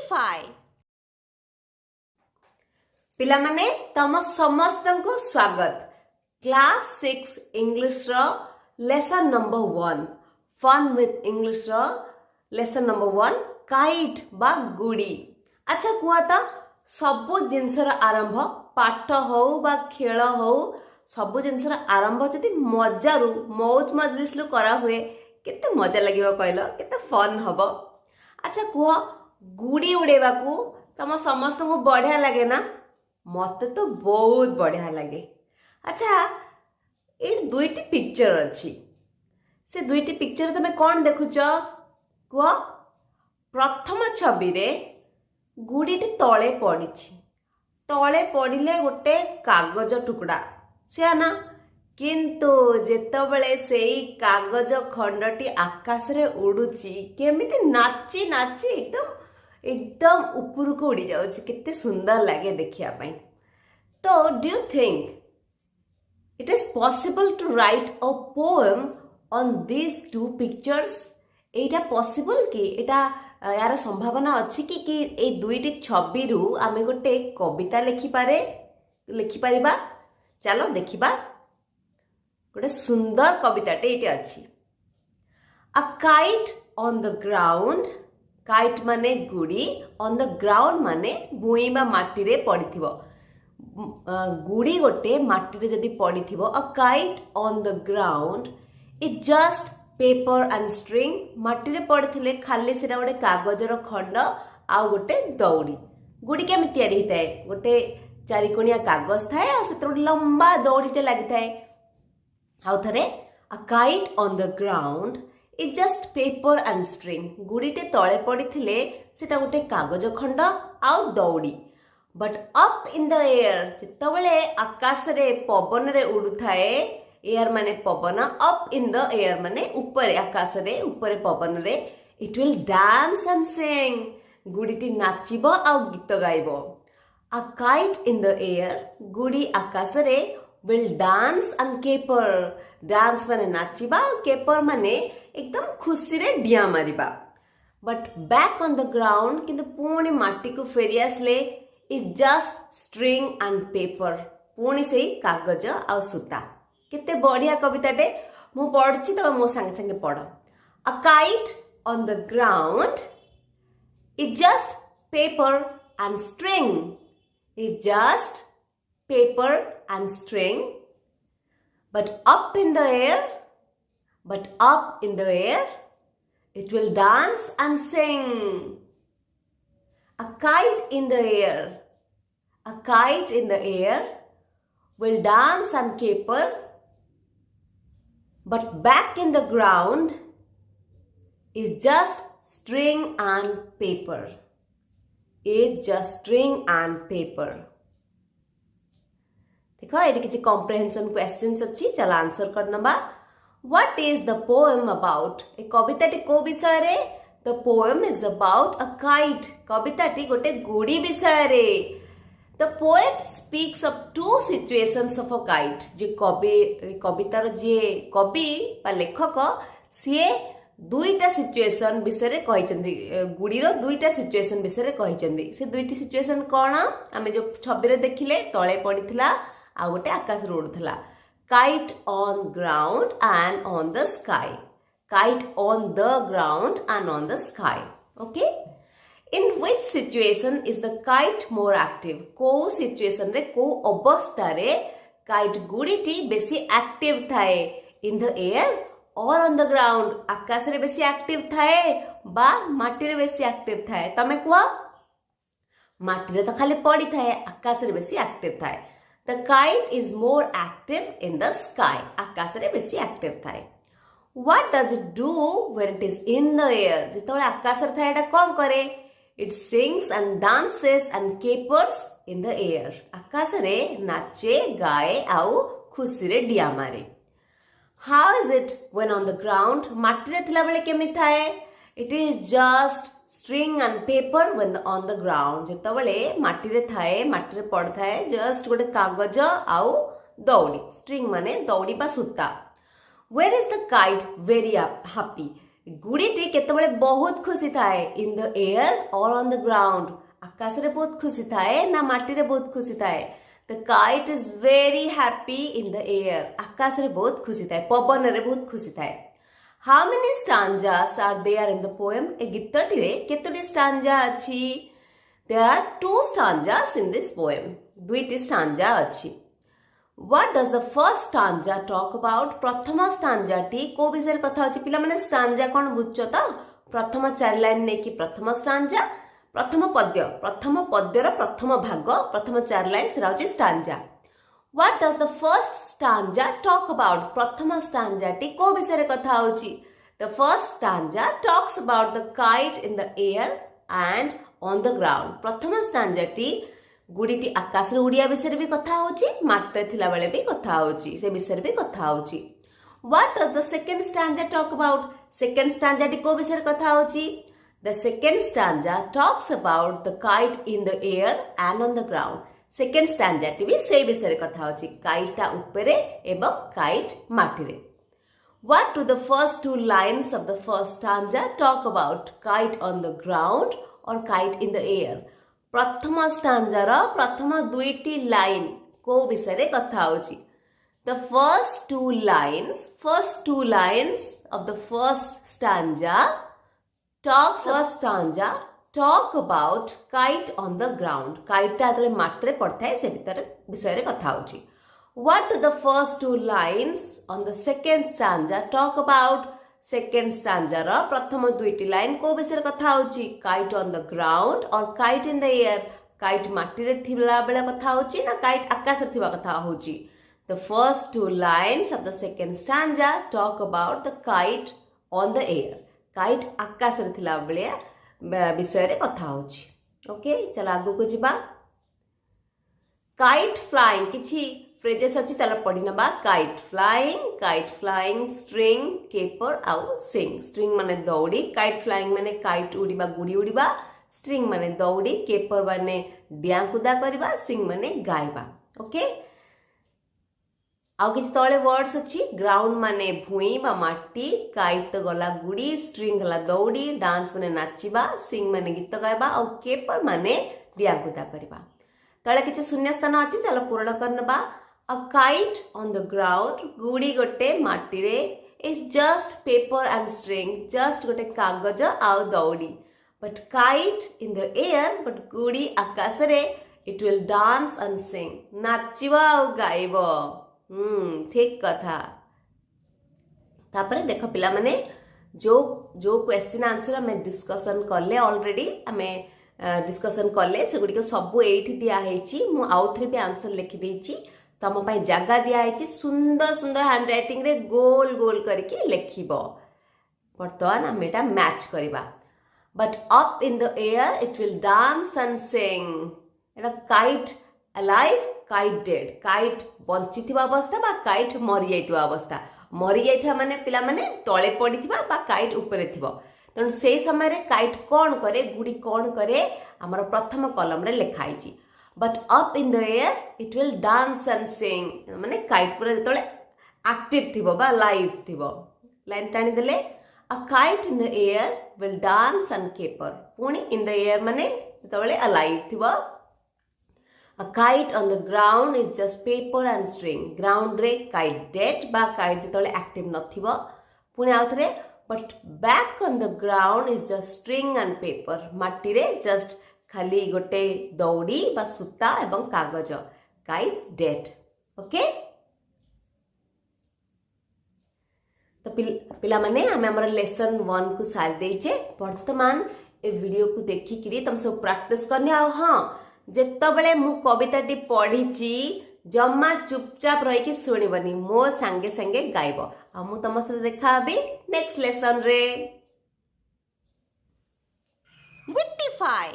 Spotify. पिलामाने तम समस्त को स्वागत क्लास 6 इंग्लिश रो lesson number 1 fun with English रो लेसन नंबर 1 काइट बा गुड़ी। अच्छा कुआता सबु जिनसर आरंभ पाठ हो बा खेल हो सबु जिनसर आरंभ जदि मजारू मौज मजलिस रु करा हुए केते मजा लागिबो कहलो केते फन हबो। अच्छा कुह गुड़ी उड़ेबा को तम समस्त को बढ़िया लगे ना? मत तो बहुत बढ़िया लगे। अच्छा ये दुईटी पिक्चर अच्छी से दुईटी पिक्चर तुम कौन देखुच कह? प्रथम छवि रे गुड़ीटी तले पड़ी तले पड़े गोटे कागज टुकड़ा से ना किंतु जेतबले सेई कागज खंडटी आकाश रे उड़ुची केमिति नाची नाची एकदम एकदम ऊपर को उड़ी जाउची कितने सुंदर लगे देखिया पाई। तो do you think it is possible to write a poem on these two pictures? एटा पॉसिबल कि एटा यार संभावना अच्छी कि ए दुईटी छवि रु आमे गोटे कविता लिखि पारिबा? चलो देखिबा गोटे सुंदर कविताटे ये अच्छी। अ kite on the ground, kite माने गुड़ी, ऑन द ग्राउंड माने भूई बा माटी रे पड़िथिबो। गुड़ी गोटे माटी रे जदी पड़िथिबो, a kite on the ground is just paper and string. माटी रे पड़िथिले खाली सेरा गोटे कागजर खंड आ गोटे दौड़ी। गुड़ी केमि तयारी हिताए? गोटे चारिकोणिया कागज थाए आ सेते गोटे लंबा दौड़ीटे लागि थाए। हाउ थरे a kite on the ground is just paper and string. गुड़ीटे तले पड़िथिले सेटा गोटे कागज खंड आउ दौड़ी। But up in the air, जेतबेले आकाश रे पवन रे उडुथाए, एयर माने पवन, अप इन द एयर माने ऊपर आकाश रे ऊपर पवन रे, it will dance and sing. गुड़ीटी नाचिबो आउ गीत गाइबो। A kite in the air, गुड़ी आकाश रे will dance and caper. Dance माने नाचिबा, केपर माने एकदम खुशी रे डिया मारिबा। But back on the ground, किंतु पुणी माटी को फेरी आसले, is just string and paper. पुणी से कागज आ सूता। केते बढ़िया कविताटे मु पढ़ुची, तब मो संगे संगे पढ़। अ kite on the ground is just paper and string, is just paper and string, but up in the air it will dance and sing. A kite in the air, a kite in the air will dance and caper, but back in the ground is just string and paper, is just string and paper. देखो ये किसी comprehension questions अच्छी, चला answer कर नबा। What is the poem about? ए कविताटी को विषय रे? The poem is about a kite. कविताटी गोटे गुड़ी विषय रे। The poet speaks of two situations of a kite. जे कवितार जे कवि बा लेखक सीए दुईटा सिचुएशन विषय रे कहिचंदी, गुड़ीर दुईटा सिचुएशन विषय रे कहिचंदी। से दुईटी सिचुएशन कोन? आमे जो छवि रे देखिले तळे पड़िथिला आ गोटे आकाश रे उडुथला। Kite on ground and on the sky, kite on the ground and on the sky. Okay, in which situation is the kite more active? को सिचुएशन रे को अवस्था रे काइट गुड़ीटी बेसी एक्टिव थाए? In the air or on the ground? आकाश रे बेसी एक्टिव थाए बा माटी रे बेसी एक्टिव थाए? तमे कुआ। माटी रे तो खाली पड़ी थाए, आकाश रे बेसी एक्टिव थाए। The kite is more active in the sky. आकाश रे बेसी एक्टिव थाए। What does it do when it is in the air? जेतबेले आकाश रे थाए एटा कोन करे? It sings and dances and capers in the air. आकाश रे नाचे गाए आउ खुशी रे डिया मारे। How is it when on the ground? माटी रे थिला बेले केमि थाए? It is just string and paper when on the ground. जेतबेले माटी रे थाए, माटी रे पड़ थाए जस्ट गोटे कागज आउ दौड़ी। स्ट्रिंग माने दौड़ी बा सूता। Where is the kite very happy? गुड़ीटी केतबेले बहुत खुशी थाए in the air or on the ground आकाश रे बहुत खुशी थाए ना माटी रे बहुत खुशी थाए the kite is very happy in the air आकाश रे बहुत खुशी थाए पवन रे बहुत खुशी थाए how many stanzas are there in the poem ए गीतटी रे केतोटी स्टांजा अछि there are two stanzas in this poem दुईटी स्टांजा अछि What does the first stanza talk about? प्रथम स्टांजा टी को विषय कथा अछि पिला माने स्टांजा कोन बुझछ त प्रथम चार लाइन नै कि प्रथम स्टांजा प्रथम पद्यर प्रथम भाग प्रथम चार लाइन सेरा अछि stanza What does the first stanza talk about? प्रथम स्टांजा टी को विषय कथा अछि The first stanza talks about the kite in the air and on the ground प्रथम स्टांजा टी गुड़ीटी आकाश रे उड़िया विषय भी कथा होची माटे थिला बेले भी कथा होची से विषय भी कथा होची what does the second stanza talk about second stanza T को विषय कथा होची the second stanza talks about the kite in the air and on the ground second stanza T भी से विषय कथा होची काइटा ऊपरे एवं काइट माटी रे what do the first two lines of the first stanza talk about kite on the ground or kite in the air प्रथम स्टांजार प्रथम दुईटी लाइन को विषय कथा होची the first two lines of the first stanza talk about kite on the ground काइटा तले माटरे पड़थाय से भीतर विषय कथा होची what the first two lines on the second stanza talk about second स्टांजार प्रथम दुईटी लाइन को विषय कथा होची kite on the ground or kite in the air kite माटी रे थिला बेला कथा होची ना काइट आकाश रे थिबा कथा होची the first two lines of the second stanza talk about the kite on the air kite आकाश रे थिला बेला विषय रे कथा होची ओके चला आगु को जिबा काइट फ्लाइंग किछि फ्रेजेस अच्छी चलो पढ़ी नबा काइट फ्लाइंग स्ट्रिंग केपर आउ सिंग स्ट्रिंग माने दौड़ी काइट फ्लाइंग माने काइट उड़ीबा गुड़ी उड़ीबा स्ट्रिंग माने दौड़ी केपर माने डिया कुदा करबा सिंग माने गायबा ओके आउ किछ तळे वर्ड्स अच्छी ग्राउंड माने भूई बा माटी काइट गला गुड़ी स्ट्रिंग हला दौड़ी डांस माने नाचिबा सिंग माने गीत गायबा आउ केपर माने डिया कुदा करबा तळे किछ शून्य स्थान अच्छी चलो पूर्ण करनबा A kite on the ground, Gudi गोटे माटी रे is just paper and string, just गोटे कागज आउ दौड़ी. But kite in the air, but Gudi आकाश रे it will dance and sing. नाचिबा आउ गाइबो. ठीक कथा. तापरे देखो पिला माने जो क्वेश्चन आंसर हमें डिस्कशन करले ऑलरेडी हमें डिस्कशन करले से गुडी को सब एठी दिया हेची मु आउ थ्री पे आंसर लिखि देची तम पाई जगह दिया है सुंदर सुंदर हैंड राइटिंग रे गोल गोल करके लिखिबो बर्तमान हम एटा मैच करिबा but up in the air it will dance and sing एटा kite alive kite dead kite बंचिथिबा अवस्था बा काइट मरि जाइथिबा माने पिला माने तळे पडिथिबा बा काइट ऊपर थिबो तण से समय रे काइट कोन करे गुडी कोन करे हमर प्रथम कॉलम रे लिखाइची But up in the air, it will dance and sing. माने kite पूरा जेतले active थिबो बा live थिबो. Line टाणी देले a kite in the air will dance and caper. पुणी in the air माने जेतले alive थिबो. A kite on the ground is just paper and string. Ground रे kite dead बा kite जेतले active न थिबो. पुणी आउथरे but back on the ground is just string and paper. माटी रे just खाली गोटे दौड़ी बा सूता एवं कागज काइट डेड ओके तो पिला माने हमें हमर लेसन 1 को सार देचे वर्तमान ए वीडियो को देखि किरी तुम सब प्रैक्टिस करने आ हां जेतबेले मु कविताटी पढीची जम्मा चुपचाप रही के सुनिबनी मो संगे संगे गाइबो आ मु तम से देखाबी नेक्स्ट लेसन रे विटिफाई